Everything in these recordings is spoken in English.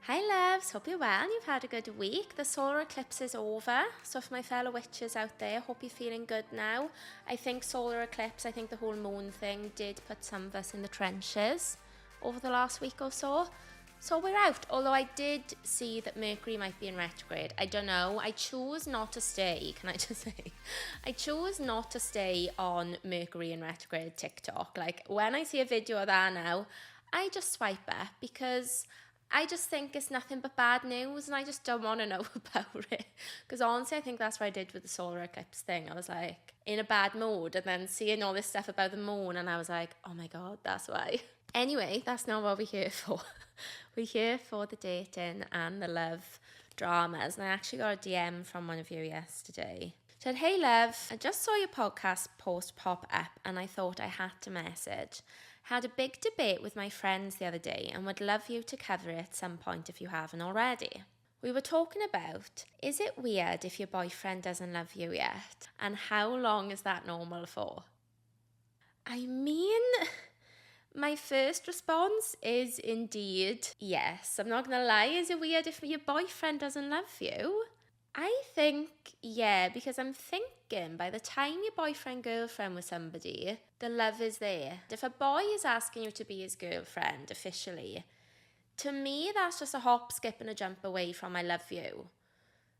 Hi loves, hope you're well and you've had a good week. The solar eclipse is over, so for my fellow witches out there, hope you're feeling good now. I think solar eclipse, I think the whole moon thing did put some of us in the trenches over the last week or so. So we're out, although I did see that Mercury might be in retrograde. I don't know, I chose not to stay, can I just say? I chose not to stay on Mercury in retrograde TikTok. Like when I see a video of that now, I just swipe up because I just think it's nothing but bad news and I just don't want to know about it. Because honestly, I think that's what I did with the solar eclipse thing. I was like in a bad mood and then seeing all this stuff about the moon and I was like, oh my God, that's why. Anyway, that's not what we're here for. We're here for the dating and the love dramas. And I actually got a DM from one of you yesterday. Said, hey love, I just saw your podcast post pop up and I thought I had to message. Had a big debate with my friends the other day and would love you to cover it at some point if you haven't already. We were talking about, is it weird if your boyfriend doesn't love you yet? And how long is that normal for? I mean, my first response is indeed yes. I'm not gonna lie, is it weird if your boyfriend doesn't love you? I think, yeah, because I'm thinking by the time your boyfriend, girlfriend with somebody, the love is there. If a boy is asking you to be his girlfriend officially, to me, that's just a hop, skip and a jump away from I love you.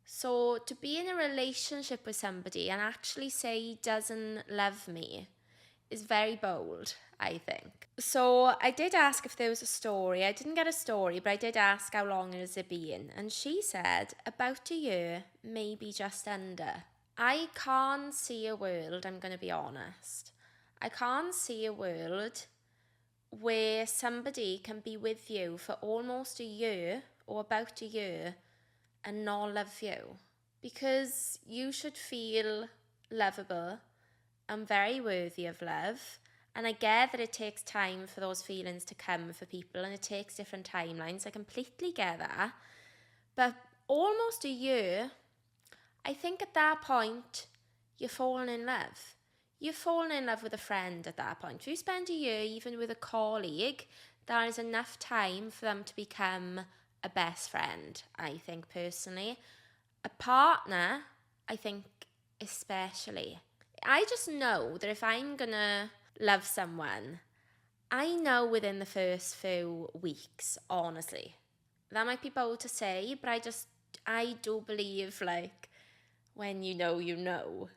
So to be in a relationship with somebody and actually say he doesn't love me is very bold, I think. So I did ask if there was a story. I didn't get a story, but I did ask how long has it been. And she said about a year, maybe just under. I can't see a world, I'm going to be honest. I can't see a world where somebody can be with you for almost a year or about a year and not love you. Because you should feel lovable and very worthy of love. And I get that it takes time for those feelings to come for people and it takes different timelines. I completely get that. But almost a year, I think at that point, you're falling in love. You're falling in love with a friend at that point. If you spend a year even with a colleague, that is enough time for them to become a best friend, I think personally. A partner, I think especially. I just know that if I'm gonna love someone, I know within the first few weeks, honestly. That might be bold to say, but I do believe like when you know, you know.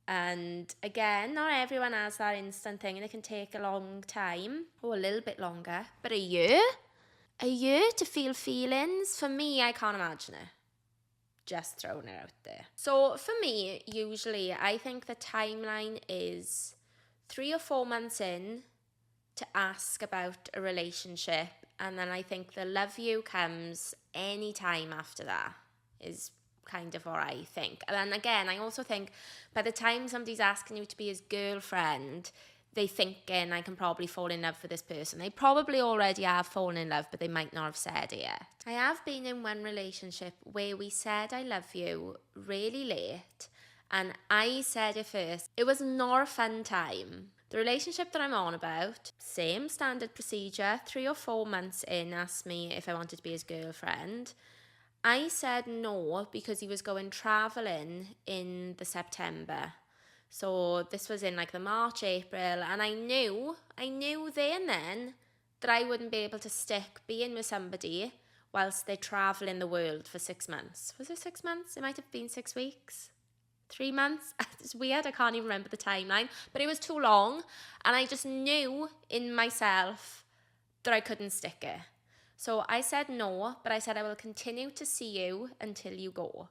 And again, not everyone has that instant thing and it can take a long time or a little bit longer. But a year? A year to feel feelings? For me, I can't imagine it. Just throwing it out there. So for me, usually I think the timeline is 3 or 4 months in to ask about a relationship, and then I think the love you comes any time after that is kind of what I think. And then again, I also think by the time somebody's asking you to be his girlfriend, they thinking I can probably fall in love with this person. They probably already have fallen in love, but they might not have said it yet. I have been in one relationship where we said I love you really late, and I said it first. It was not a fun time. The relationship that I'm on about, same standard procedure, 3 or 4 months in, asked me if I wanted to be his girlfriend. I said no because he was going travelling in the September. So this was in like the March, April, and I knew there and then that I wouldn't be able to stick being with somebody whilst they travel in the world for 6 months. Was it 6 months? It might have been 6 weeks. 3 months? It's weird, I can't even remember the timeline, but it was too long, and I just knew in myself that I couldn't stick it. So I said no, but I said I will continue to see you until you go.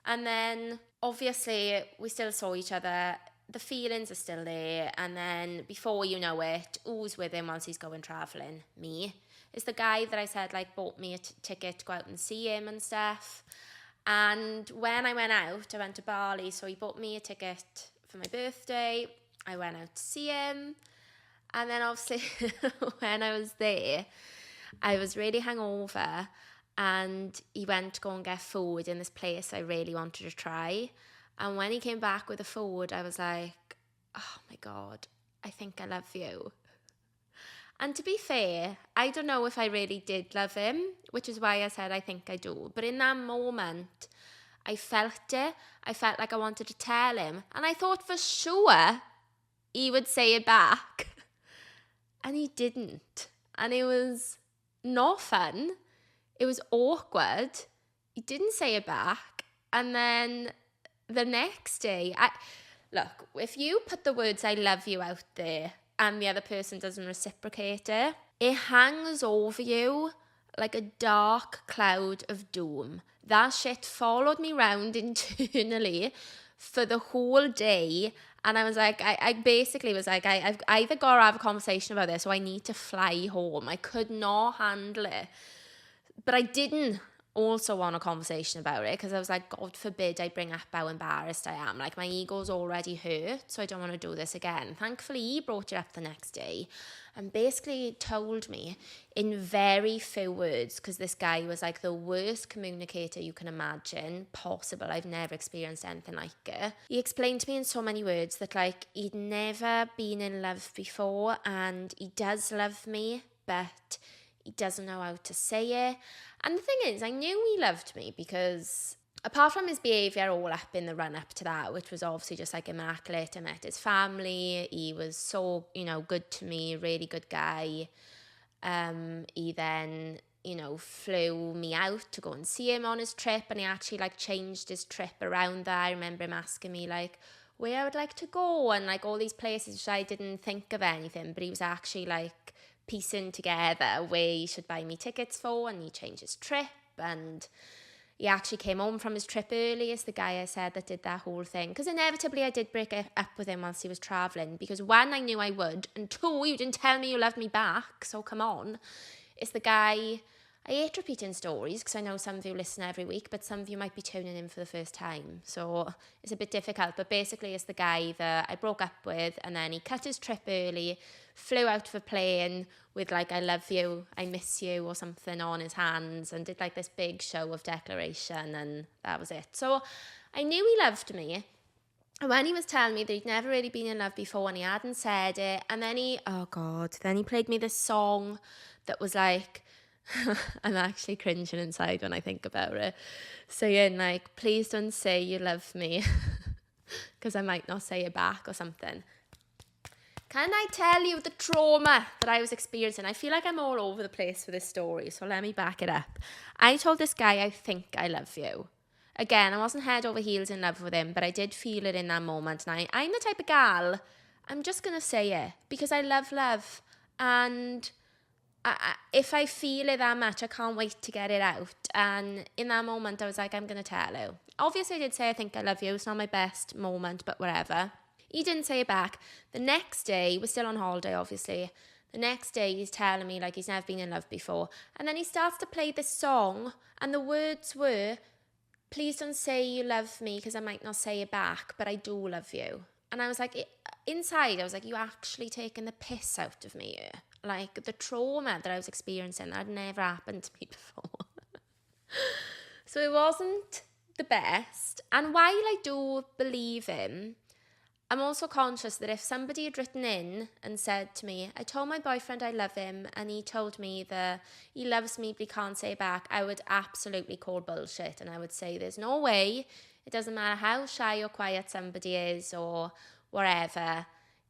And then obviously we still saw each other, the feelings are still there, and then before you know it, who's with him whilst he's going travelling? Me. It's the guy that I said like bought me a ticket to go out and see him and stuff. And when I went out, I went to Bali, so he bought me a ticket for my birthday. I went out to see him, and then obviously when I was there, I was really hungover, and he went to go and get food in this place I really wanted to try. And when he came back with the food, I was like, oh my God, I think I love you. And to be fair, I don't know if I really did love him, which is why I said I think I do. But in that moment, I felt it. I felt like I wanted to tell him. And I thought for sure he would say it back. And he didn't. And it was not fun. It was awkward. He didn't say it back. And then the next day, look, if you put the words I love you out there and the other person doesn't reciprocate it, it hangs over you like a dark cloud of doom. That shit followed me round internally for the whole day. And I was like, I basically was like, I've either got to have a conversation about this or I need to fly home. I could not handle it. But I didn't also want a conversation about it because I was like, God forbid I bring up how embarrassed I am. Like, my ego's already hurt, so I don't want to do this again. Thankfully, he brought it up the next day and basically told me in very few words, because this guy was like the worst communicator you can imagine possible. I've never experienced anything like it. He explained to me in so many words that like he'd never been in love before and he does love me, but he doesn't know how to say it. And the thing is, I knew he loved me because apart from his behaviour all up in the run-up to that, which was obviously just like immaculate, I met his family, he was so, good to me, really good guy. He then, flew me out to go and see him on his trip, and he actually like changed his trip around that. I remember him asking me like where I would like to go and like all these places which I didn't think of anything, but he was actually like piecing together where he should buy me tickets for, and he changed his trip, and he actually came home from his trip early. It's the guy I said that did that whole thing, because inevitably I did break up with him whilst he was travelling, because one, I knew I would, and two, you didn't tell me you loved me back, so come on. It's the guy, I hate repeating stories because I know some of you listen every week, but some of you might be tuning in for the first time, so it's a bit difficult. But basically it's the guy that I broke up with, and then he cut his trip early, flew out of a plane with like I love you, I miss you or something on his hands, and did like this big show of declaration, and that was it. So I knew he loved me. And when he was telling me that he'd never really been in love before and he hadn't said it, and then he played me this song that was like, I'm actually cringing inside when I think about it, saying like, please don't say you love me because I might not say it back or something. Can I tell you the trauma that I was experiencing? I feel like I'm all over the place for this story, so let me back it up. I told this guy, I think I love you. Again, I wasn't head over heels in love with him, but I did feel it in that moment. And I'm the type of gal, I'm just going to say it because I love love. And if I feel it that much, I can't wait to get it out. And in that moment, I was like, I'm going to tell you. Obviously, I did say I think I love you. It's not my best moment, but whatever. He didn't say it back. The next day, we're still on holiday, obviously. The next day, he's telling me like he's never been in love before. And then he starts to play this song, and the words were, please don't say you love me because I might not say it back, but I do love you. And I was like, inside, I was like, you actually taking the piss out of me here. Like, the trauma that I was experiencing, that had never happened to me before. So it wasn't the best. And while I do believe him, I'm also conscious that if somebody had written in and said to me, I told my boyfriend I love him and he told me that he loves me but he can't say it back, I would absolutely call bullshit, and I would say there's no way. It doesn't matter how shy or quiet somebody is or whatever.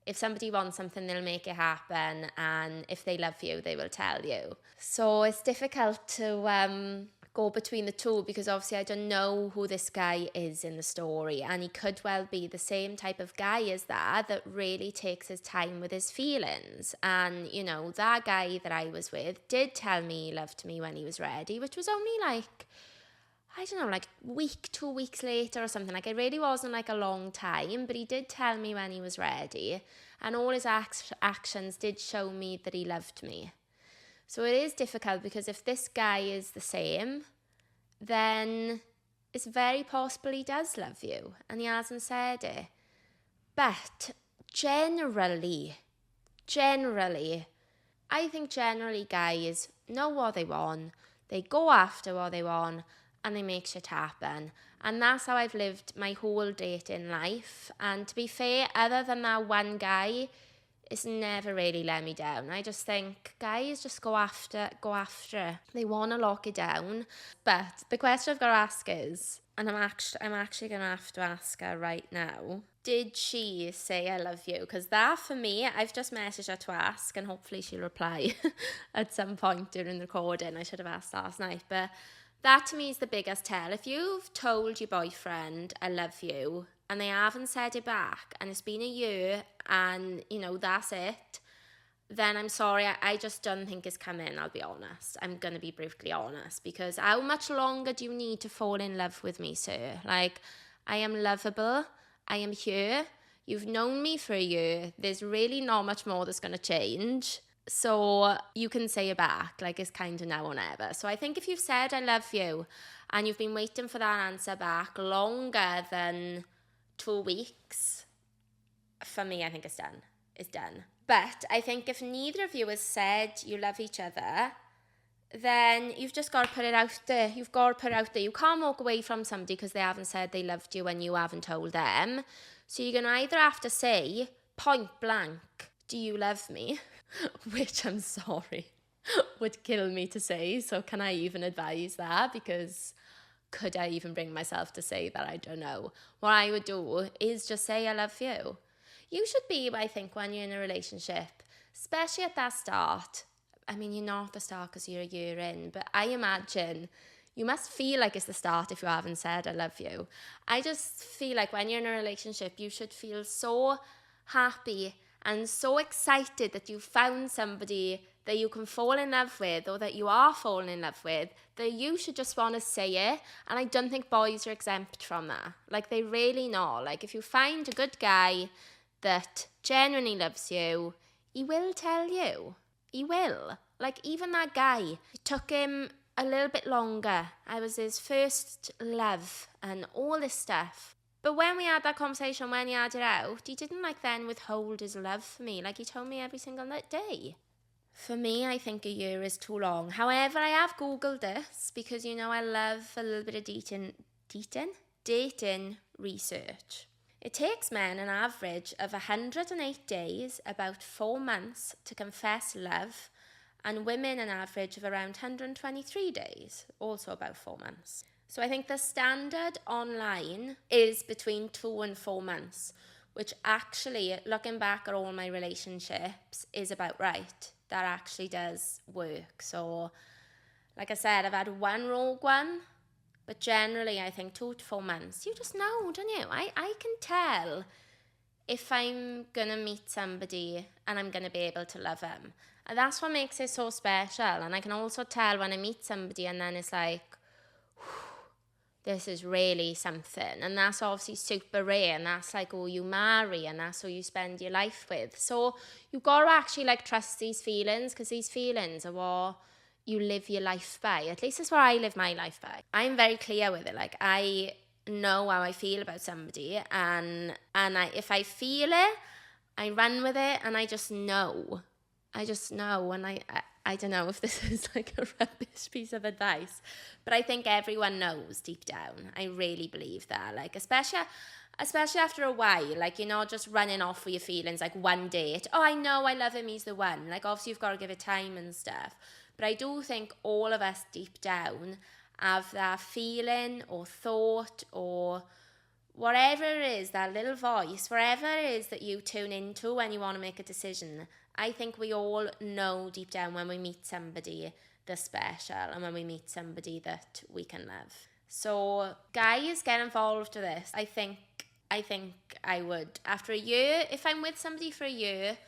If somebody wants something, they'll make it happen, and if they love you, they will tell you. So it's difficult to go between the two, because obviously I don't know who this guy is in the story, and he could well be the same type of guy as that really takes his time with his feelings. And that guy that I was with did tell me he loved me when he was ready, which was only like, I don't know, like week, 2 weeks later or something. Like, it really wasn't like a long time, but he did tell me when he was ready, and all his actions did show me that he loved me. So it is difficult, because if this guy is the same, then it's very possible he does love you and he hasn't said it. But generally, I think generally guys know what they want, they go after what they want, and they make shit happen. And that's how I've lived my whole dating life. And to be fair, other than that one guy, it's never really let me down. I just think guys just go after it. They want to lock it down. But the question I've got to ask is, and I'm actually going to have to ask her right now, did she say I love you? Because that, for me, I've just messaged her to ask, and hopefully she'll reply at some point during the recording. I should have asked last night, but that to me is the biggest tell. If you've told your boyfriend I love you and they haven't said it back, and it's been a year and, you know, that's it, then I'm sorry, I just don't think it's coming, I'll be honest. I'm going to be brutally honest, because how much longer do you need to fall in love with me, sir? Like, I am lovable, I am here, you've known me for a year, there's really not much more that's going to change. So you can say it back, like it's kind of now or never. So I think if you've said I love you and you've been waiting for that answer back longer than 2 weeks, for me, I think it's done. It's done. But I think if neither of you has said you love each other, then you've just got to put it out there. You've got to put it out there. You can't walk away from somebody because they haven't said they loved you and you haven't told them. So you're going to either have to say, point blank, do you love me? Which, I'm sorry, would kill me to say. So can I even advise that? Because could I even bring myself to say that? I don't know. What I would do is just say I love you. You should be, I think, when you're in a relationship, especially at that start. I mean, you're not at the start because you're a year in, but I imagine you must feel like it's the start if you haven't said I love you. I just feel like when you're in a relationship, you should feel so happy and so excited that you found somebody that you can fall in love with, or that you are falling in love with, that you should just want to say it. And I don't think boys are exempt from that. Like, they really not. Like, if you find a good guy that genuinely loves you, he will tell you. He will. Like, even that guy, it took him a little bit longer. I was his first love and all this stuff. But when we had that conversation, when he had it out, he didn't like then withhold his love for me. Like, he told me every single day. For me, I think a year is too long. However, I have Googled this because, you know, I love a little bit of dating research. It takes men an average of 108 days, about 4 months, to confess love, and women an average of around 123 days, also about 4 months. So I think the standard online is between 2 and 4 months, which actually, looking back at all my relationships, is about right. That actually does work. So, like I said, I've had one rogue one, but generally I think 2 to 4 months. You just know, don't you? I can tell if I'm going to meet somebody and I'm going to be able to love them. And that's what makes it so special. And I can also tell when I meet somebody and then it's like, this is really something. And that's obviously super rare, and that's like who you marry, and that's who you spend your life with. So you've got to actually like trust these feelings, because these feelings are what you live your life by. At least that's what I live my life by. I'm very clear with it. Like, I know how I feel about somebody, and if I feel it, I run with it, and I just know. And I don't know if this is like a rubbish piece of advice, but I think everyone knows deep down. I really believe that. Like, especially after a while, like, you're not just running off with your feelings like one date. Oh, I know I love him, he's the one. Like, obviously you've got to give it time and stuff. But I do think all of us deep down have that feeling or thought or whatever it is, that little voice, wherever it is that you tune into when you want to make a decision. I think we all know deep down when we meet somebody that's special and when we meet somebody that we can love. So guys, get involved with this. I think I would. After a year, if I'm with somebody for a year,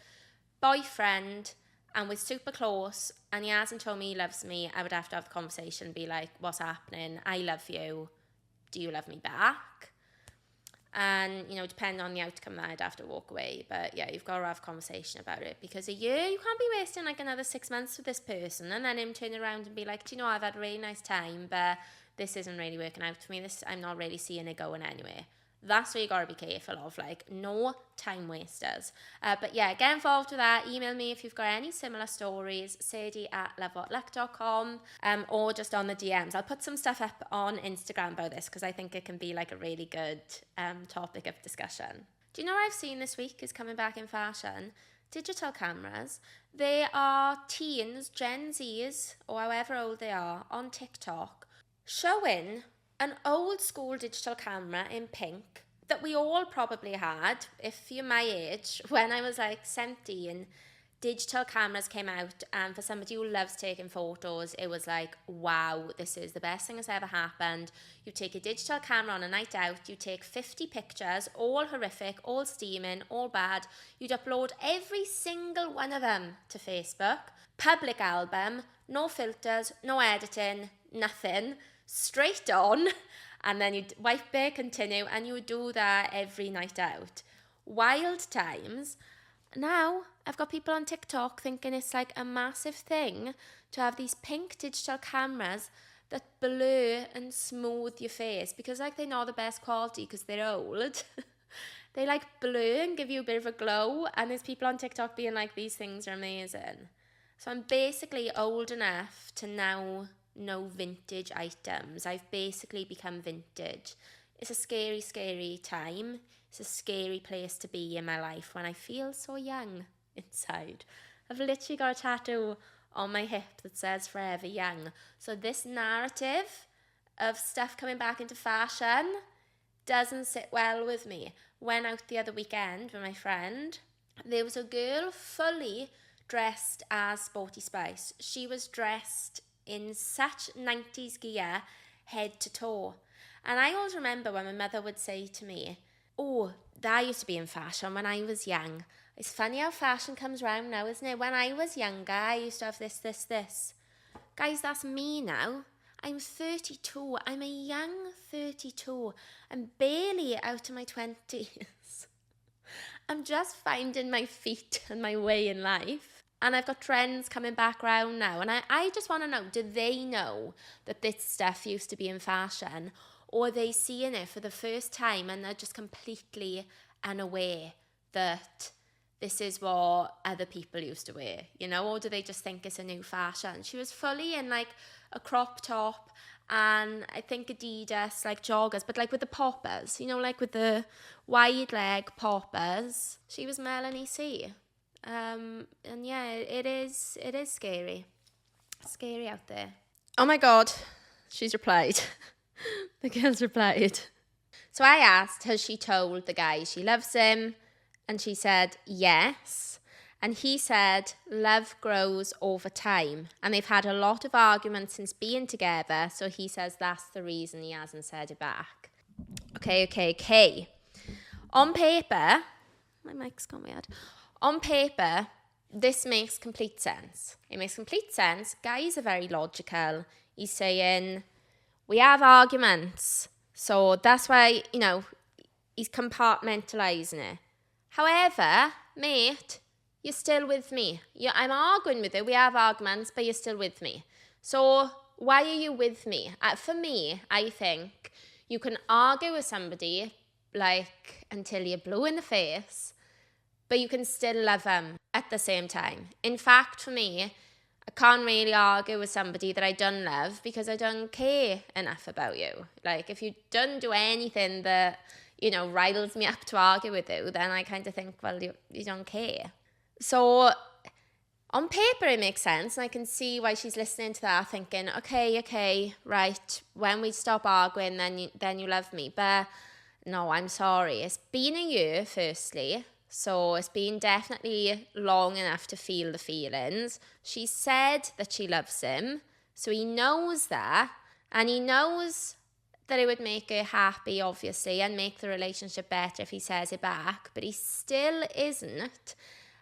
boyfriend, and we're super close, and he hasn't told me he loves me, I would have to have the conversation, be like, what's happening? I love you. Do you love me back? And, you know, depending on the outcome, I'd have to walk away. But yeah, you've got to have a conversation about it, because a year, you can't be wasting like another 6 months with this person and then him turn around and be like, do you know, I've had a really nice time, but this isn't really working out for me. I'm not really seeing it going anywhere. That's what you got to be careful of, like, no time wasters. But yeah, get involved with that. Email me if you've got any similar stories, sadie@lovewhatluck.com, or just on the DMs. I'll put some stuff up on Instagram about this, because I think it can be like a really good topic of discussion. Do you know what I've seen this week is coming back in fashion? digital cameras. There are teens, Gen Zs, or however old they are, on TikTok, showing an old school digital camera in pink that we all probably had, if you're my age. When I was like 17, digital cameras came out, and for somebody who loves taking photos, it was like, wow, this is the best thing that's ever happened. You take a digital camera on a night out, you take 50 pictures, all horrific, all steaming, all bad. You'd upload every single one of them to Facebook. Public album, no filters, no editing, nothing. Straight on. And then you'd wipe it, continue, and you would do that every night out. Wild times. Now, I've got people on TikTok thinking it's like a massive thing to have these pink digital cameras that blur and smooth your face, because like they know the best quality because they're old. They like blur and give you a bit of a glow, and there's people on TikTok being like, these things are amazing. So I'm basically old enough to now know vintage items. I've basically become vintage. It's a scary, scary time. It's a scary place to be in my life when I feel so young inside. I've literally got a tattoo on my hip that says forever young. So this narrative of stuff coming back into fashion doesn't sit well with me. Went out the other weekend with my friend. There was a girl fully dressed as Sporty Spice. She was dressed in such 90s gear, head to toe. And I always remember when my mother would say to me, oh, that used to be in fashion when I was young. It's funny how fashion comes round now, isn't it? When I was younger, I used to have this, this, this. Guys, that's me now. I'm 32. I'm a young 32. I'm barely out of my 20s. I'm just finding my feet and my way in life. And I've got trends coming back around now. And I just want to know, do they know that this stuff used to be in fashion? Or are they seeing it for the first time and they're just completely unaware that this is what other people used to wear, you know? Or do they just think it's a new fashion? She was fully in like a crop top and I think Adidas, like joggers, but like with the poppers, you know, like with the wide leg poppers. She was Melanie C. And yeah, it is scary. Scary out there. Oh my God, she's replied. The girl's replied. So I asked, has she told the guy she loves him? And she said, yes. And he said, love grows over time. And they've had a lot of arguments since being together. So he says that's the reason he hasn't said it back. Okay. On paper, my mic's gone weird. On paper, this makes complete sense. It makes complete sense. Guys are very logical. He's saying, we have arguments. So that's why, you know, he's compartmentalising it. However, mate, you're still with me. I'm arguing with you. We have arguments, but you're still with me. So why are you with me? For me, I think you can argue with somebody like until you're blue in the face, but you can still love them at the same time. In fact, for me, I can't really argue with somebody that I don't love because I don't care enough about you. Like, if you don't do anything that, you know, riles me up to argue with you, then I kind of think, well, you don't care. So on paper, it makes sense. And I can see why she's listening to that, thinking, okay, right. When we stop arguing, then you love me. But no, I'm sorry. It's been a year, firstly. So it's been definitely long enough to feel the feelings. She said that she loves him. So he knows that. And he knows that it would make her happy, obviously, and make the relationship better if he says it back. But he still isn't.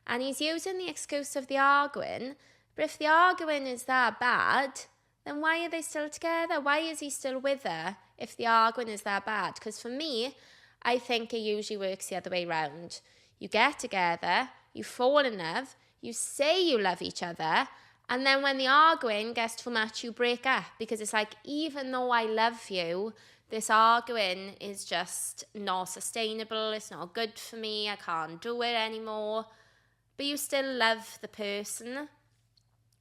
And he's using the excuse of the arguing. But if the arguing is that bad, then why are they still together? Why is he still with her if the arguing is that bad? Because for me, I think it usually works the other way round. You get together, you fall in love, you say you love each other, and then when the arguing gets too much, you break up. Because it's like, even though I love you, this arguing is just not sustainable, it's not good for me, I can't do it anymore. But you still love the person.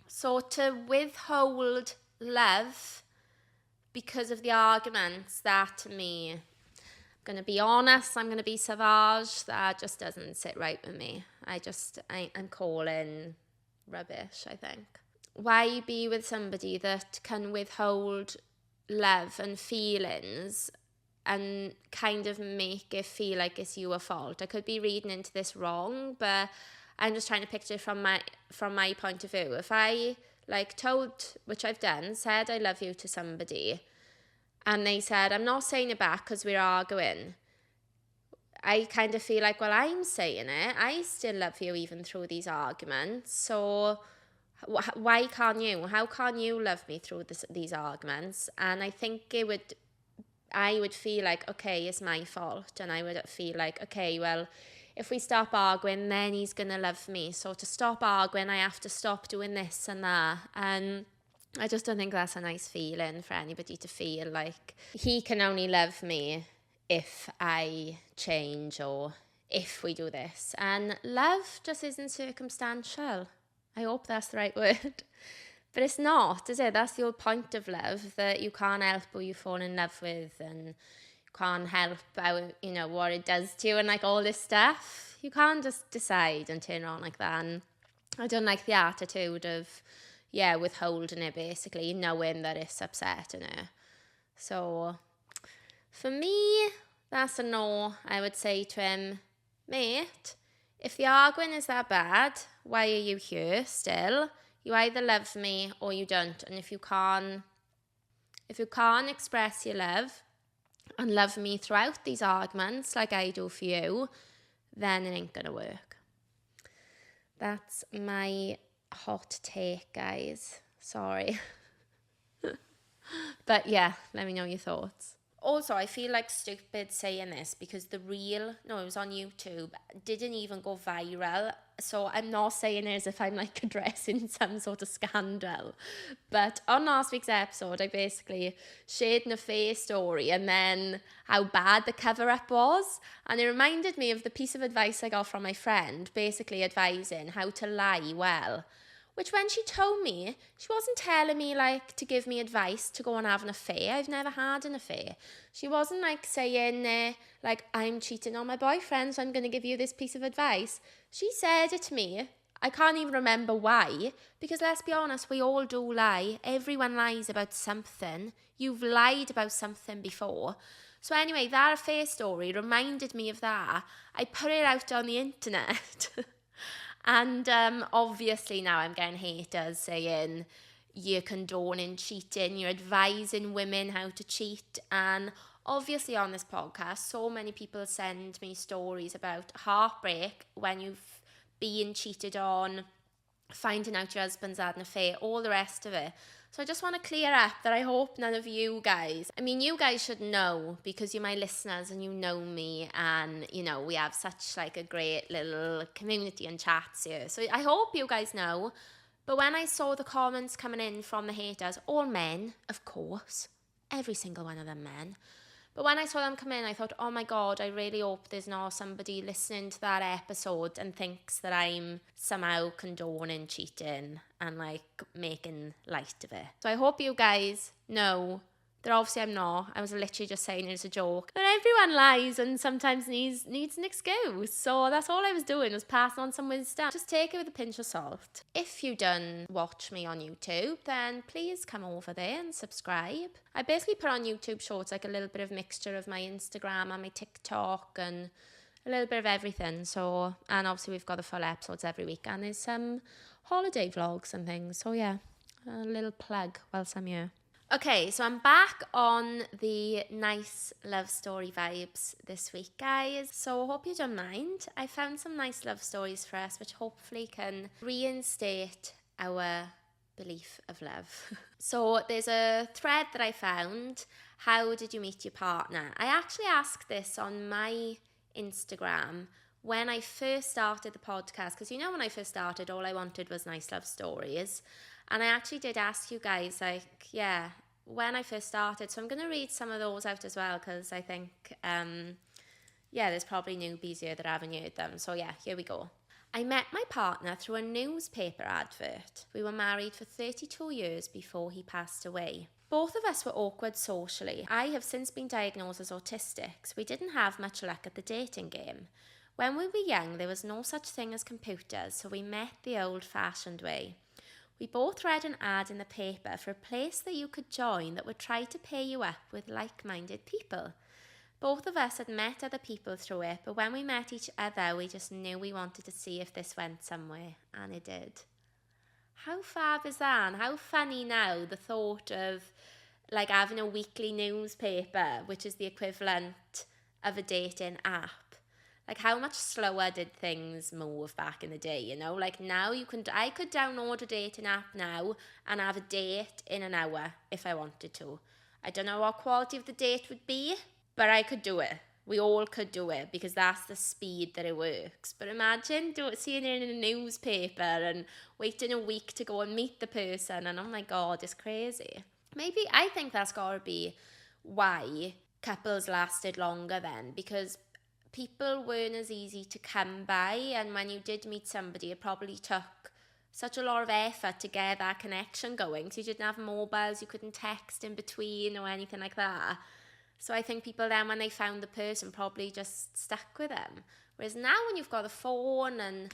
So to withhold love because of the arguments, that to me, I'm going to be honest, I'm going to be savage. That just doesn't sit right with me. I'm calling rubbish, I think. Why be with somebody that can withhold love and feelings and kind of make it feel like it's your fault? I could be reading into this wrong, but I'm just trying to picture from my point of view. If I told, which I've done, said I love you to somebody, and they said, I'm not saying it back because we're arguing, I kind of feel like, well, I'm saying it. I still love you even through these arguments. So why can't you? How can you love me through these arguments? And I think I would feel like, okay, it's my fault. And I would feel like, okay, well, if we stop arguing, then he's going to love me. So to stop arguing, I have to stop doing this and that. And I just don't think that's a nice feeling for anybody to feel like he can only love me if I change or if we do this. And love just isn't circumstantial. I hope that's the right word. But it's not, is it? That's the whole point of love, that you can't help who you fall in love with, and you can't help how, what it does to you and all this stuff. You can't just decide and turn on like that. And I don't like the attitude of, withholding it, basically, knowing that it's upsetting her. So for me, that's a no. I would say to him, mate, if the arguing is that bad, why are you here still? You either love me or you don't. And if you can't express your love and love me throughout these arguments like I do for you, then it ain't gonna work. That's my hot take, guys. Sorry. But yeah, let me know your thoughts. Also, I feel stupid saying this because it was on YouTube, didn't even go viral. So I'm not saying it as if I'm addressing some sort of scandal. But on last week's episode, I basically shared an affair story and then how bad the cover-up was. And it reminded me of the piece of advice I got from my friend, basically advising how to lie well. Which when she told me, she wasn't telling me to give me advice to go and have an affair. I've never had an affair. She wasn't saying I'm cheating on my boyfriend, so I'm going to give you this piece of advice. She said it to me. I can't even remember why, because let's be honest, we all do lie. Everyone lies about something. You've lied about something before. So anyway, that affair story reminded me of that. I put it out on the internet. And obviously now I'm getting haters saying you're condoning cheating, you're advising women how to cheat. And obviously on this podcast, so many people send me stories about heartbreak when you've been cheated on, finding out your husband's had an affair, all the rest of it. So I just want to clear up that I hope none of you guys, you guys should know because you're my listeners and you know me and, we have such a great little community and chats here. So I hope you guys know. But when I saw the comments coming in from the haters, all men, of course, every single one of them men. But when I saw them come in, I thought, oh my God, I really hope there's not somebody listening to that episode and thinks that I'm somehow condoning cheating and making light of it. So I hope you guys know that obviously I'm not. I was literally just saying it as a joke. But everyone lies and sometimes needs an excuse. So that's all I was doing, was passing on some wisdom. Just take it with a pinch of salt. If you done watch me on YouTube, then please come over there and subscribe. I basically put on YouTube Shorts a little bit of mixture of my Instagram and my TikTok and a little bit of everything. So, and obviously we've got the full episodes every week and there's some holiday vlogs and things. So yeah, a little plug whilst I'm here. Okay, so I'm back on the nice love story vibes this week, guys. So I hope you don't mind. I found some nice love stories for us, which hopefully can reinstate our belief of love. So there's a thread that I found. How did you meet your partner? I actually asked this on my Instagram when I first started the podcast, because when I first started, all I wanted was nice love stories. And I actually did ask you guys, when I first started. So I'm going to read some of those out as well, because I think, there's probably newbies here that haven't heard them. So yeah, here we go. I met my partner through a newspaper advert. We were married for 32 years before he passed away. Both of us were awkward socially. I have since been diagnosed as autistic, so we didn't have much luck at the dating game. When we were young, there was no such thing as computers, so we met the old-fashioned way. We both read an ad in the paper for a place that you could join that would try to pair you up with like-minded people. Both of us had met other people through it, but when we met each other, we just knew we wanted to see if this went somewhere, and it did. How fab is that? And how funny now, the thought of like having a weekly newspaper, which is the equivalent of a dating app. Like, how much slower did things move back in the day, you know? Like, now I could download a dating app now and have a date in an hour if I wanted to. I don't know what quality of the date would be, but I could do it. We all could do it because that's the speed that it works. But imagine seeing it in a newspaper and waiting a week to go and meet the person. And oh my God, it's crazy. Maybe I think that's got to be why couples lasted longer then, because people weren't as easy to come by. And when you did meet somebody, it probably took such a lot of effort to get that connection going. So you didn't have mobiles, you couldn't text in between or anything like that. So I think people then, when they found the person, probably just stuck with them. Whereas now when you've got the phone and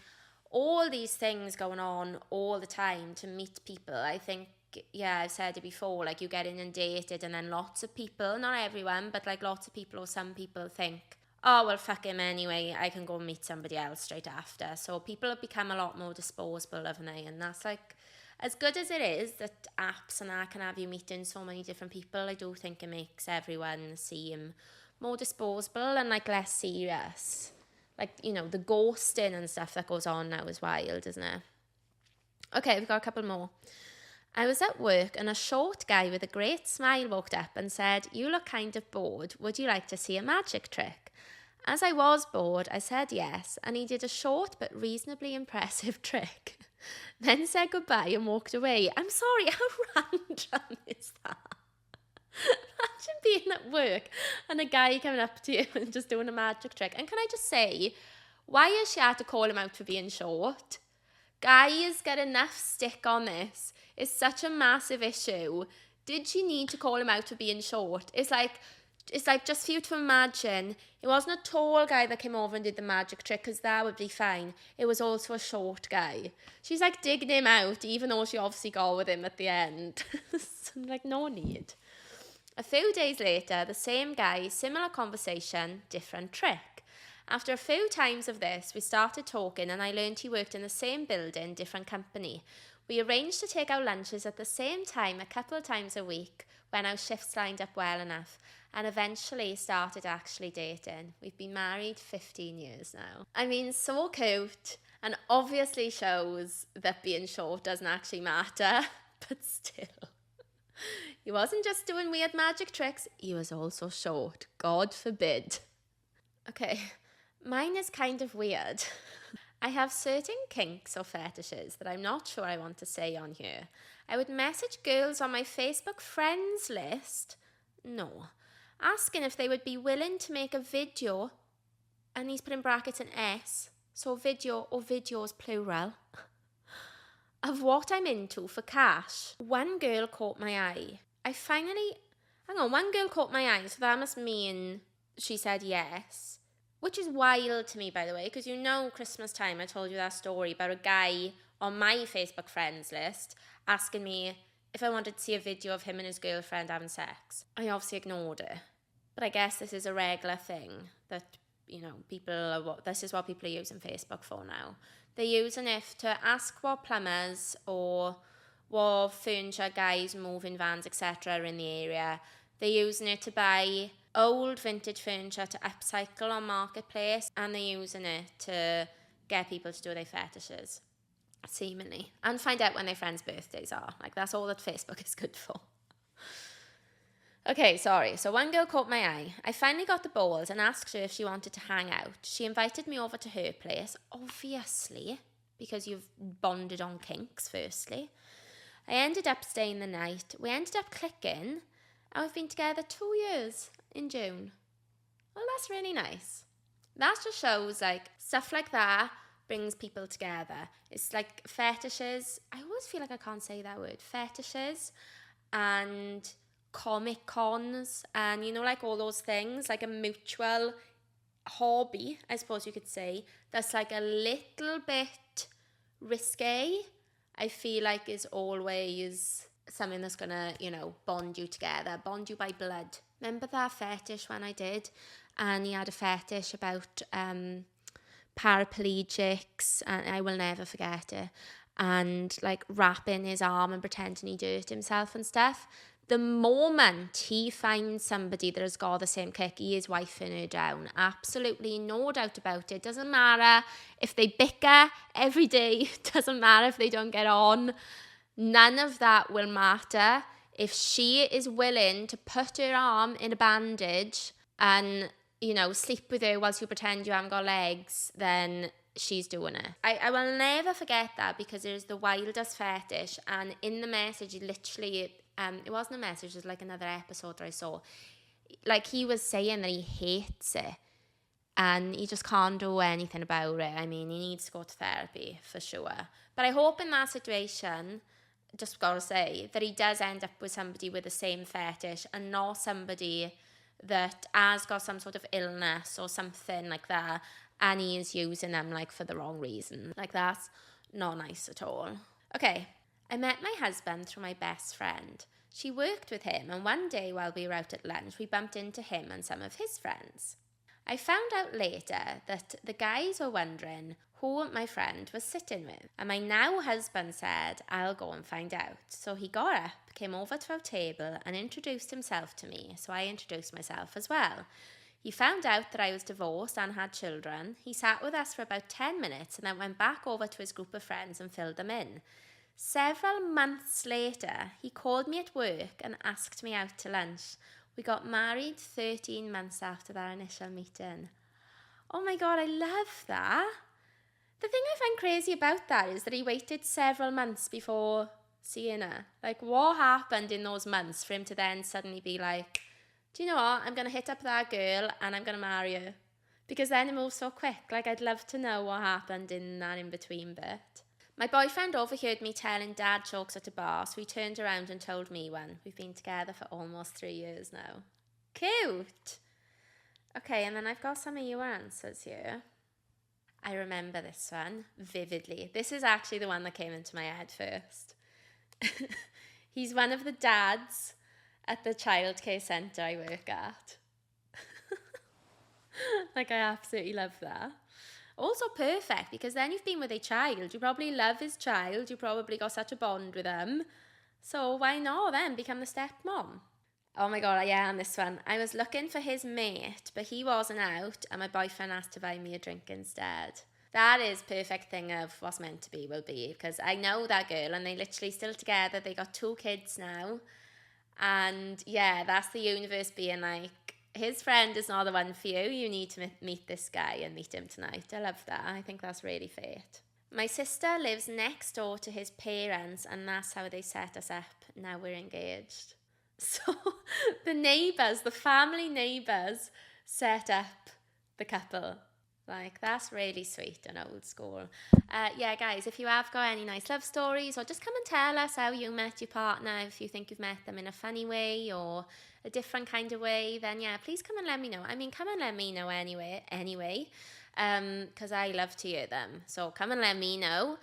all these things going on all the time to meet people, I think, yeah, I've said it before, like you get inundated and then lots of people, not everyone, but like lots of people or some people think, oh, well, fuck him anyway, I can go and meet somebody else straight after. So people have become a lot more disposable, haven't they? And that's like, as good as it is that apps and that can have you meeting so many different people, I do think it makes everyone seem more disposable and like less serious. Like, you know, the ghosting and stuff that goes on now is wild, isn't it? Okay, we've got a couple more. I was at work and a short guy with a great smile walked up and said, "You look kind of bored. Would you like to see a magic trick?" As I was bored, I said yes, and he did a short but reasonably impressive trick. Then said goodbye and walked away. I'm sorry, how random is that? Imagine being at work and a guy coming up to you and just doing a magic trick. And can I just say, why has she had to call him out for being short? Guys get enough stick on this. It's such a massive issue. Did she need to call him out for being short? It's like just for you to imagine, it wasn't a tall guy that came over and did the magic trick, because that would be fine. It was also a short guy. She's like digging him out, even though she obviously got with him at the end. So, like, no need. A few days later, the same guy, similar conversation, different trick. After a few times of this, we started talking and I learned he worked in the same building, different company. We arranged to take our lunches at the same time a couple of times a week when our shifts lined up well enough, and eventually started actually dating. We've been married 15 years now. I mean, so cute, and obviously shows that being short doesn't actually matter, but still. He wasn't just doing weird magic tricks, he was also short. God forbid. Okay, mine is kind of weird. I have certain kinks or fetishes that I'm not sure I want to say on here. I would message girls on my Facebook friends list, asking if they would be willing to make a video, and he's put in brackets an S, so video or videos plural, of what I'm into for cash. One girl caught my eye. One girl caught my eye, so that must mean she said yes. Which is wild to me, by the way, because you know Christmas time I told you that story about a guy on my Facebook friends list asking me if I wanted to see a video of him and his girlfriend having sex. I obviously ignored it. But I guess this is a regular thing that, you know, this is what people are using Facebook for now. They're using it to ask what plumbers or what furniture guys, moving vans, etc. are in the area. They're using it to buy old vintage furniture to upcycle on Marketplace, and they're using it to get people to do their fetishes, seemingly, and find out when their friends' birthdays are. Like, that's all that Facebook is good for. Okay, sorry. So one girl caught my eye. I finally got the balls and asked her if she wanted to hang out. She invited me over to her place, obviously, because you've bonded on kinks, firstly. I ended up staying the night. We ended up clicking, and we've been together 2 years in June. Well, that's really nice. That just shows, like, stuff like that brings people together. It's like fetishes. I always feel like I can't say that word. Fetishes and comic cons and, you know, like all those things, like a mutual hobby, I suppose you could say, that's like a little bit risque, I feel like is always something that's gonna, you know, bond you together, bond you by blood. Remember that fetish when I did? And he had a fetish about paraplegics, and I will never forget it. And like wrapping his arm and pretending he hurt himself and stuff. The moment he finds somebody that has got the same kick, he is wifing her down. Absolutely no doubt about it. Doesn't matter if they bicker every day. Doesn't matter if they don't get on. None of that will matter. If she is willing to put her arm in a bandage and, you know, sleep with her whilst you pretend you haven't got legs, then she's doing it. I will never forget that, because it is the wildest fetish. And in the message, literally, it wasn't a message, it was like another episode that I saw. Like, he was saying that he hates it and he just can't do anything about it. I mean, he needs to go to therapy for sure. But I hope in that situation, just gotta say, that he does end up with somebody with the same fetish and not somebody that has got some sort of illness or something like that, and he is using them like for the wrong reason. Like, that's not nice at all. Okay, I met my husband through my best friend. She worked with him, and one day while we were out at lunch, we bumped into him and some of his friends. I found out later that the guys were wondering who my friend was sitting with, and my now husband said, I'll go and find out. So he got up, came over to our table and introduced himself to me, so I introduced myself as well. He found out that I was divorced and had children. He sat with us for about 10 minutes and then went back over to his group of friends and filled them in. Several months later, he called me at work and asked me out to lunch. We got married 13 months after that initial meeting. Oh my God, I love that. The thing I find crazy about that is that he waited several months before seeing her. Like, what happened in those months for him to then suddenly be like, do you know what, I'm going to hit up that girl and I'm going to marry her? Because then it moves so quick. Like, I'd love to know what happened in that in-between bit. My boyfriend overheard me telling dad jokes at a bar, so he turned around and told me one. We've been together for almost 3 years now. Cute! Okay, and then I've got some of your answers here. I remember this one vividly. This is actually the one that came into my head first. He's one of the dads at the childcare centre I work at. Like, I absolutely love that. Also perfect, because then you've been with a child. You probably love his child. You probably got such a bond with them. So why not then become the stepmom? Oh my God, yeah, on this one. I was looking for his mate, but he wasn't out, and my boyfriend asked to buy me a drink instead. That is perfect thing of what's meant to be will be, because I know that girl, and they literally still together. They got 2 kids now. And yeah, that's the universe being like, his friend is not the one for you. You need to meet this guy and meet him tonight. I love that. I think that's really fate. My sister lives next door to his parents, and that's how they set us up. Now we're engaged. So the neighbours, the family neighbours, set up the couple. Like, that's really sweet and old school. Yeah, guys, if you have got any nice love stories, or just come and tell us how you met your partner, if you think you've met them in a funny way or a different kind of way, then yeah, please come and let me know. I mean, come and let me know anyway, because I love to hear them. So come and let me know.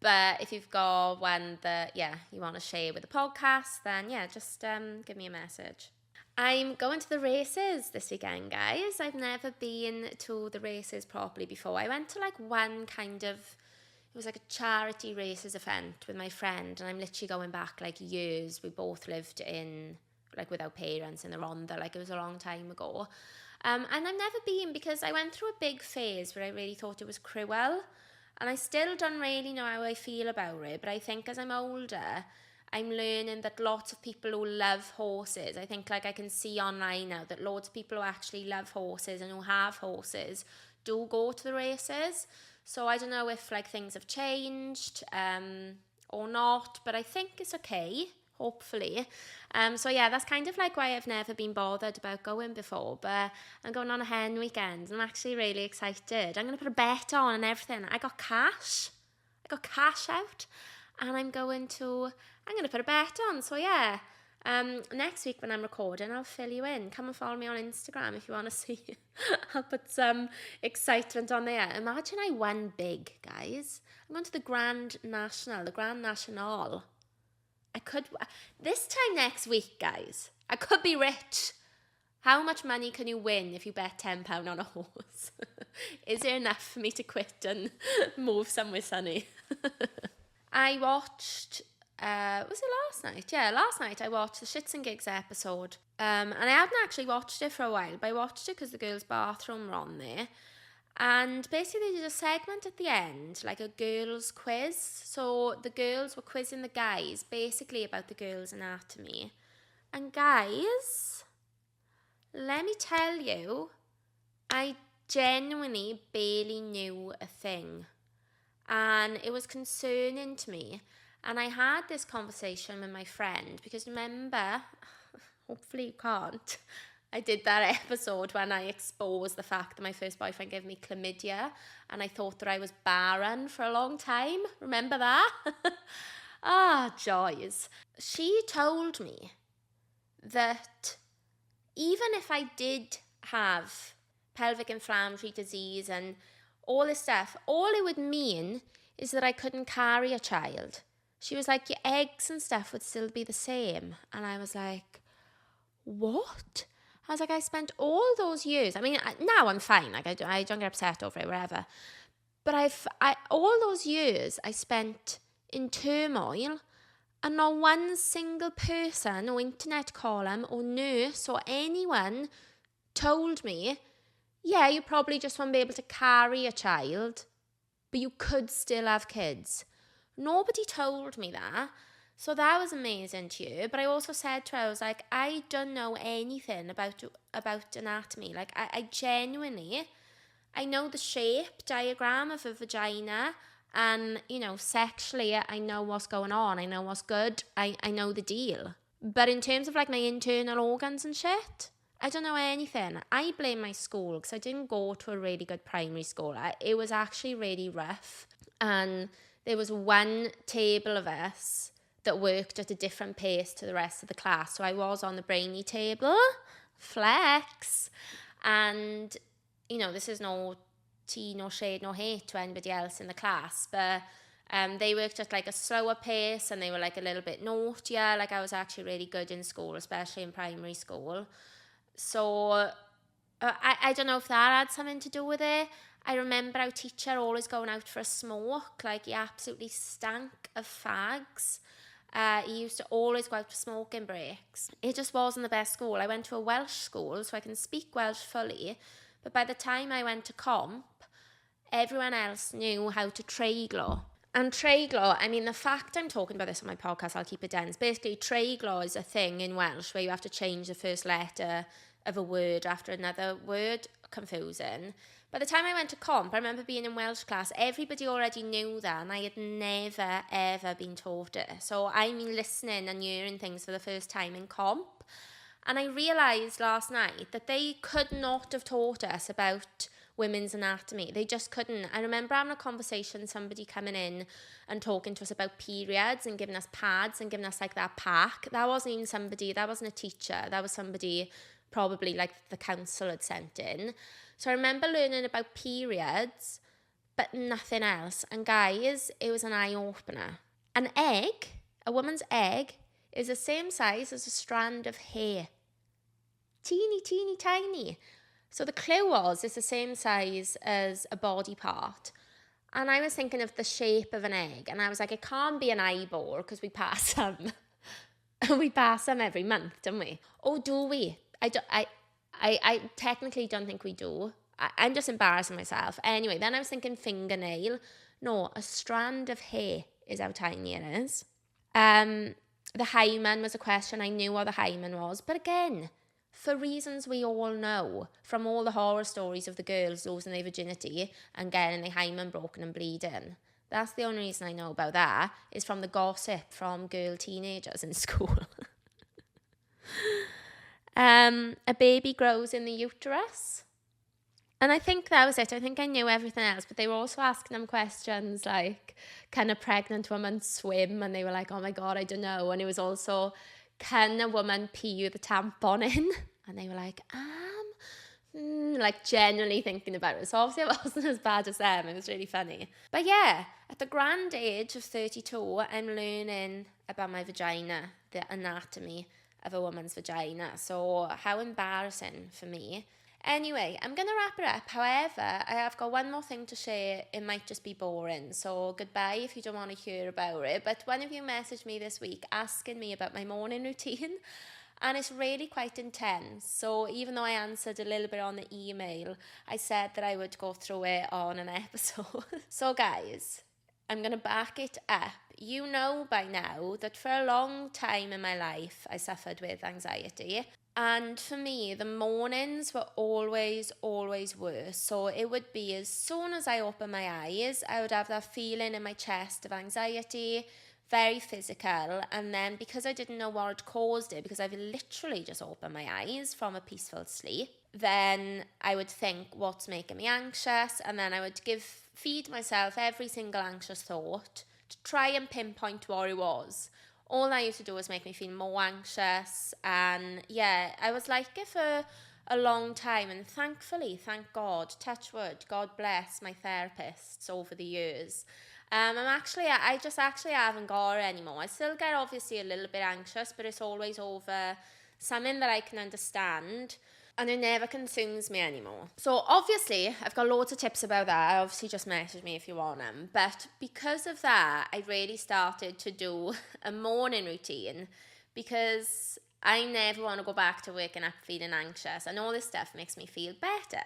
But if you've got one that, yeah, you want to share with the podcast, then yeah, just give me a message. I'm going to the races this weekend, guys. I've never been to the races properly before. I went to like one kind of, it was like a charity races event with my friend, and I'm literally going back like years. We both lived in, like, with our parents in the Rhondda, like it was a long time ago. And I've never been, because I went through a big phase where I really thought it was cruel, and I still don't really know how I feel about it, but I think as I'm older, I'm learning that lots of people who love horses, I think, like, I can see online now that loads of people who actually love horses and who have horses do go to the races. So I don't know if like things have changed or not, but I think it's okay. hopefully. So yeah, that's kind of like why I've never been bothered about going before, but I'm going on a hen weekend and I'm actually really excited. I'm going to put a bet on and everything. I got cash out, and I'm going to put a bet on. So yeah, next week when I'm recording, I'll fill you in. Come and follow me on Instagram if you want to see. I'll put some excitement on there. Imagine I won big, guys. I'm going to the Grand National. I could, this time next week, guys, I could be rich. How much money can you win if you bet £10 on a horse? Is there enough for me to quit and move somewhere sunny? I watched, was it last night? Yeah, last night I watched the Shits and Gigs episode. And I hadn't actually watched it for a while, but I watched it because the girls' bathroom were on there. And basically they did a segment at the end, like a girls' quiz. So the girls were quizzing the guys, basically about the girls' anatomy. And guys, let me tell you, I genuinely barely knew a thing. And it was concerning to me. And I had this conversation with my friend, because remember, hopefully you can't, I did that episode when I exposed the fact that my first boyfriend gave me chlamydia and I thought that I was barren for a long time. Remember that? Joys. She told me that even if I did have pelvic inflammatory disease and all this stuff, all it would mean is that I couldn't carry a child. She was like, your eggs and stuff would still be the same. And I was like, what? I was like, I spent all those years, I mean, now I'm fine, like I don't get upset over it, whatever. But all those years I spent in turmoil, and not one single person or internet column or nurse or anyone told me, yeah, you probably just won't be able to carry a child, but you could still have kids. Nobody told me that. So that was amazing to you. But I also said to her, I was like, I don't know anything about anatomy. Like, I genuinely, I know the shape diagram of a vagina, and, you know, sexually, I know what's going on. I know what's good. I know the deal. But in terms of, like, my internal organs and shit, I don't know anything. I blame my school because I didn't go to a really good primary school. It was actually really rough. And there was one table of us that worked at a different pace to the rest of the class. So I was on the brainy table, flex. And, you know, this is no tea, no shade, no hate to anybody else in the class, but they worked at like a slower pace and they were like a little bit naughtier. Like I was actually really good in school, especially in primary school. So I don't know if that had something to do with it. I remember our teacher always going out for a smoke. Like he absolutely stank of fags. He used to always go out for smoking breaks. It just wasn't the best school. I went to a Welsh school, so I can speak Welsh fully. But by the time I went to comp, everyone else knew how to treiglo. And treiglo, I mean, the fact I'm talking about this on my podcast, I'll keep it dense. Basically, treiglo is a thing in Welsh where you have to change the first letter of a word after another word. Confusing. By the time I went to comp, I remember being in Welsh class, everybody already knew that, and I had never, ever been taught it. So I'm listening and hearing things for the first time in comp. And I realised last night that they could not have taught us about women's anatomy. They just couldn't. I remember having a conversation, somebody coming in and talking to us about periods and giving us pads and giving us like that pack. That wasn't even somebody, that wasn't a teacher. That was somebody probably like the council had sent in. So I remember learning about periods, but nothing else. And guys, it was an eye-opener. An egg, a woman's egg, is the same size as a strand of hair. Teeny, teeny, tiny. So the clue was it's the same size as a body part. And I was thinking of the shape of an egg. And I was like, it can't be an eyeball because we pass them. We pass them every month, don't we? Oh, do we? I technically don't think we do. I'm just embarrassing myself. Anyway, then I was thinking fingernail. No, a strand of hair is how tiny it is. The hymen was a question. I knew what the hymen was. But again, for reasons we all know, from all the horror stories of the girls losing their virginity and getting their hymen broken and bleeding, That's the only reason I know about that, is from the gossip from girl teenagers in school. A baby grows in the uterus. And I think that was it. I think I knew everything else, but they were also asking them questions like, can a pregnant woman swim? And they were like, oh my God, I don't know. And it was also, can a woman pee with a tampon in? And they were like, like genuinely thinking about it. So obviously it wasn't as bad as them. It was really funny. But yeah, at the grand age of 32, I'm learning about my vagina, the anatomy of a woman's vagina. So how embarrassing for me. Anyway, I'm going to wrap it up. However, I have got one more thing to share. It might just be boring, so goodbye if you don't want to hear about it. But one of you messaged me this week asking me about my morning routine, and it's really quite intense. So even though I answered a little bit on the email, I said that I would go through it on an episode. So guys, I'm going to back it up. You know by now that for a long time in my life, I suffered with anxiety. And for me, the mornings were always worse. So it would be as soon as I open my eyes, I would have that feeling in my chest of anxiety, very physical. And then because I didn't know what had caused it, because I've literally just opened my eyes from a peaceful sleep, then I would think, what's making me anxious? And then I would feed myself every single anxious thought to try and pinpoint what it was. All I used to do was make me feel more anxious. And yeah, I was like it for a long time. And thankfully, thank God, touch wood, God bless my therapists over the years. I just haven't got it anymore. I still get obviously a little bit anxious, but it's always over something that I can understand. And it never consumes me anymore. So obviously, I've got loads of tips about that. Obviously, just message me if you want them. But because of that, I really started to do a morning routine because I never want to go back to waking up feeling anxious. And all this stuff makes me feel better.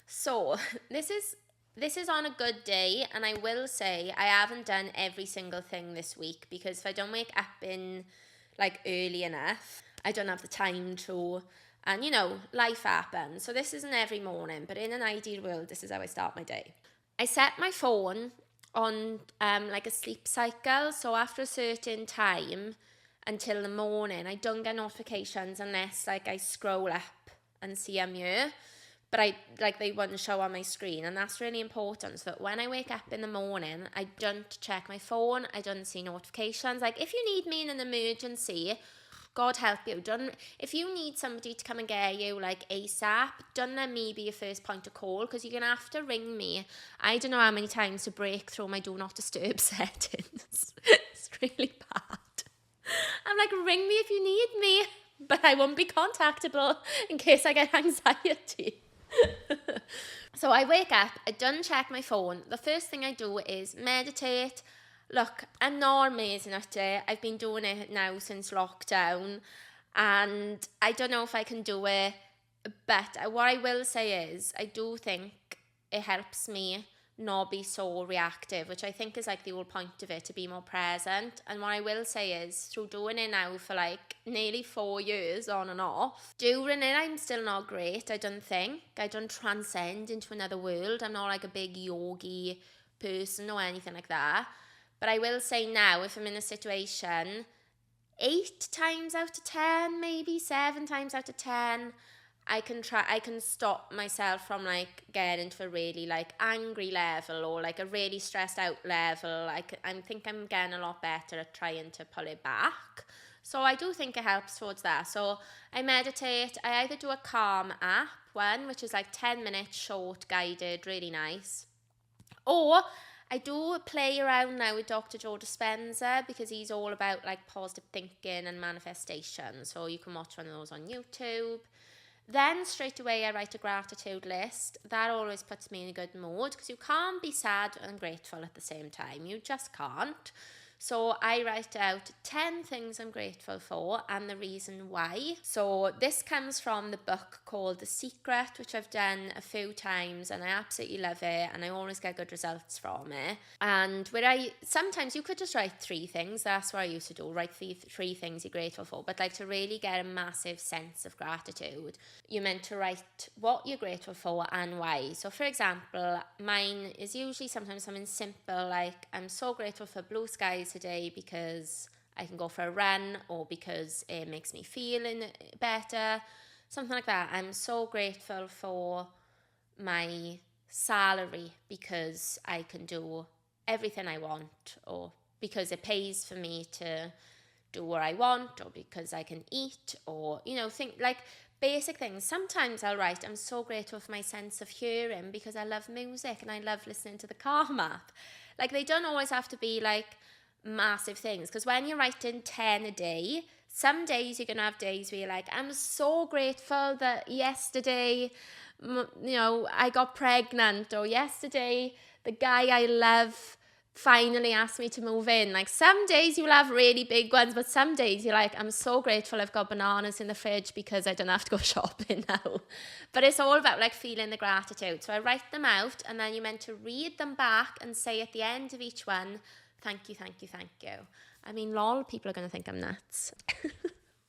So this is on a good day. And I will say I haven't done every single thing this week because if I don't wake up in like early enough, I don't have the time to. And, you know, life happens. So this isn't every morning, but in an ideal world, this is how I start my day. I set my phone on like a sleep cycle. So after a certain time until the morning, I don't get notifications unless like I scroll up and see I'm here. But they wouldn't show on my screen. And that's really important. So that when I wake up in the morning, I don't check my phone. I don't see notifications. Like if you need me in an emergency, God help you. If you need somebody to come and get you like ASAP, don't let me be your first point of call because you're going to have to ring me. I don't know how many times to break through my do not disturb settings. It's really bad. I'm like, ring me if you need me, but I won't be contactable in case I get anxiety. So I wake up, I don't check my phone. The first thing I do is meditate. Look, I'm not amazing at it. I've been doing it now since lockdown and I don't know if I can do it, but what I will say is I do think it helps me not be so reactive, which I think is like the whole point of it, to be more present. And what I will say is through doing it now for like nearly 4 years on and off, during it I'm still not great. I don't transcend into another world. I'm not like a big yogi person or anything like that. But I will say now, if I'm in a situation, 8 times out of 10, maybe 7 times out of 10, I can stop myself from like getting to a really like angry level or like a really stressed out level. I think I'm getting a lot better at trying to pull it back. So I do think it helps towards that. So I meditate. I either do a Calm app one, which is like 10 minutes short, guided, really nice. Or I do play around now with Dr. Joe Dispenza because he's all about like positive thinking and manifestation. So you can watch one of those on YouTube. Then straight away I write a gratitude list. That always puts me in a good mood because you can't be sad and grateful at the same time. You just can't. So I write out 10 things I'm grateful for and the reason why. So this comes from the book called The Secret, which I've done a few times and I absolutely love it and I always get good results from it. And sometimes you could just write 3 things. That's what I used to do, write 3 things you're grateful for. But like to really get a massive sense of gratitude, you're meant to write what you're grateful for and why. So for example, mine is usually sometimes something simple like I'm so grateful for blue skies today because I can go for a run, or because it makes me feel better, something like that. I'm so grateful for my salary because I can do everything I want, or because it pays for me to do what I want, or because I can eat, or think like basic things. Sometimes I'll write I'm so grateful for my sense of hearing because I love music and I love listening to the car map. Like they don't always have to be like massive things, because when you're writing 10 a day, some days you're gonna have days where you're like, I'm so grateful that yesterday I got pregnant, or yesterday the guy I love finally asked me to move in. Like some days you'll have really big ones, but some days you're like, I'm so grateful I've got bananas in the fridge because I don't have to go shopping now. But it's all about like feeling the gratitude. So I write them out and then you're meant to read them back and say at the end of each one, thank you, thank you, thank you. I mean, lol, people are going to think I'm nuts.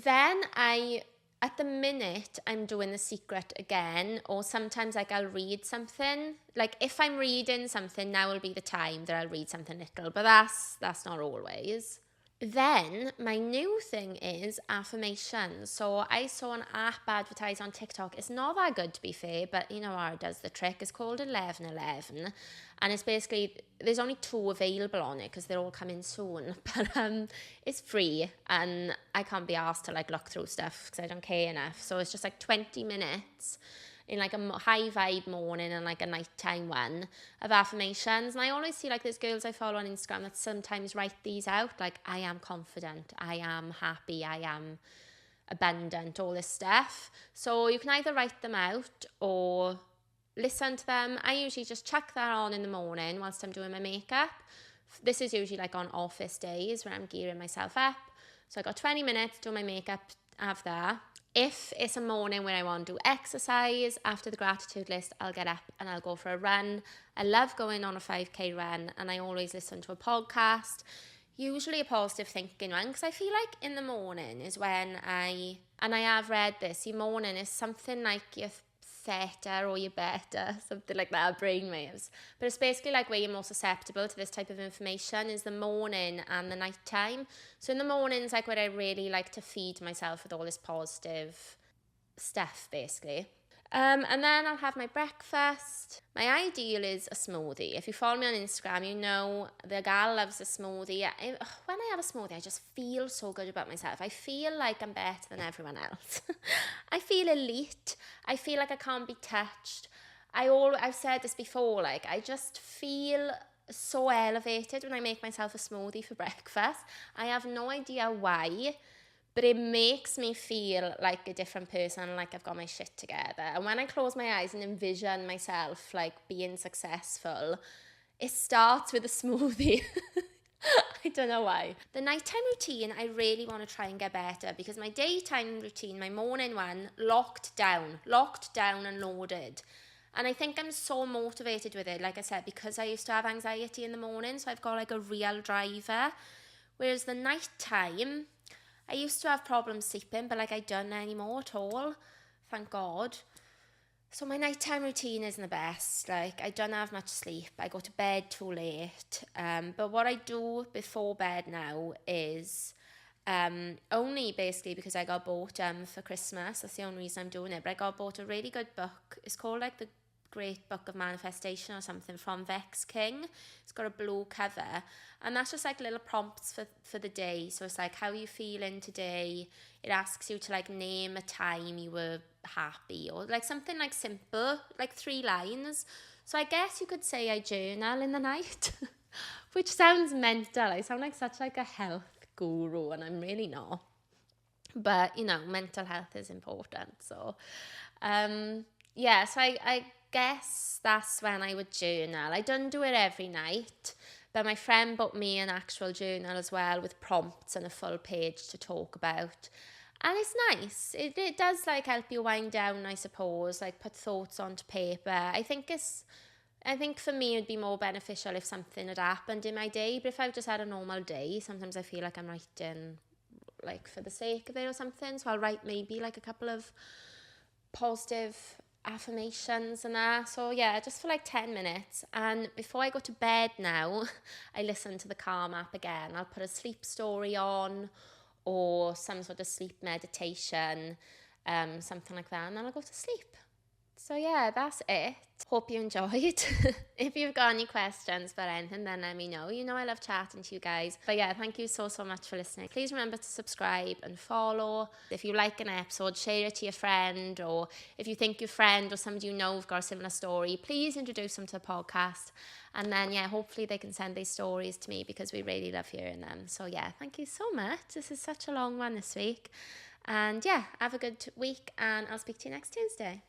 Then at the minute, I'm doing The Secret again, or sometimes like I'll read something. Like if I'm reading something, now will be the time that I'll read something little, but that's not always. Then my new thing is affirmations. So I saw an app advertised on TikTok. It's not that good to be fair, but you know how it does the trick. It's called 1111, and it's basically, there's only 2 available on it because they're all coming soon. But it's free and I can't be asked to like look through stuff because I don't care enough. So it's just like 20 minutes in like a high vibe morning and like a nighttime one of affirmations. And I always see like there's girls I follow on Instagram that sometimes write these out, like I am confident, I am happy, I am abundant, all this stuff. So you can either write them out or listen to them. I usually just chuck that on in the morning whilst I'm doing my makeup. This is usually like on office days where I'm gearing myself up. So I got 20 minutes to do my makeup, have that. If it's a morning where I want to do exercise, after the gratitude list, I'll get up and I'll go for a run. I love going on a 5k run and I always listen to a podcast, usually a positive thinking one, because I feel like in the morning is when I have read this, your morning is something like you're better or you're better, something like that, brainwaves. But it's basically like where you're more susceptible to this type of information is the morning and the night time. So in the mornings, like where I really like to feed myself with all this positive stuff, basically. And then I'll have my breakfast. My ideal is a smoothie. If you follow me on Instagram, you know the gal loves a smoothie. When I have a smoothie, I just feel so good about myself. I feel like I'm better than everyone else. I feel elite. I feel like I can't be touched. I've said this before, like I just feel so elevated when I make myself a smoothie for breakfast. I have no idea why, but it makes me feel like a different person, like I've got my shit together. And when I close my eyes and envision myself like being successful, it starts with a smoothie. I don't know why. The nighttime routine, I really want to try and get better, because my daytime routine, my morning one, locked down and loaded. And I think I'm so motivated with it, like I said, because I used to have anxiety in the morning, so I've got like a real driver. Whereas the nighttime, I used to have problems sleeping, but like I don't anymore at all, thank God. So my nighttime routine isn't the best. Like I don't have much sleep. I go to bed too late. But what I do before bed now is only basically because I got bought for Christmas. That's the only reason I'm doing it. But I got bought a really good book. It's called like the Great Book of Manifestation or something, from Vex King. It's got a blue cover, and that's just like little prompts for the day. So it's like, how are you feeling today? It asks you to like name a time you were happy, or like something like simple, like 3 lines. So I guess you could say I journal in the night, which sounds mental. I sound like such like a health guru, and I'm really not. But you know, mental health is important. So so I guess that's when I would journal. I don't do it every night, but But my friend bought me an actual journal as well with prompts and a full page to talk about. And it's nice. It does like help you wind down, I suppose, like put thoughts onto paper. I think for me it'd be more beneficial if something had happened in my day. But if I've just had a normal day, sometimes I feel like I'm writing like for the sake of it or something. So I'll write maybe like a couple of positive affirmations and that. So yeah, just for like 10 minutes. And before I go to bed now, I listen to the Calm app again. I'll put a sleep story on or some sort of sleep meditation, something like that, and then I'll go to sleep. So yeah, that's it. Hope you enjoyed. If you've got any questions about anything, then let me know. You know I love chatting to you guys. But yeah, thank you so much for listening. Please remember to subscribe and follow. If you like an episode, share it to your friend, or if you think your friend or somebody you know have got a similar story, please introduce them to the podcast. And then yeah, hopefully they can send these stories to me because we really love hearing them. So yeah, thank you so much. This is such a long one this week. And yeah, have a good week and I'll speak to you next Tuesday.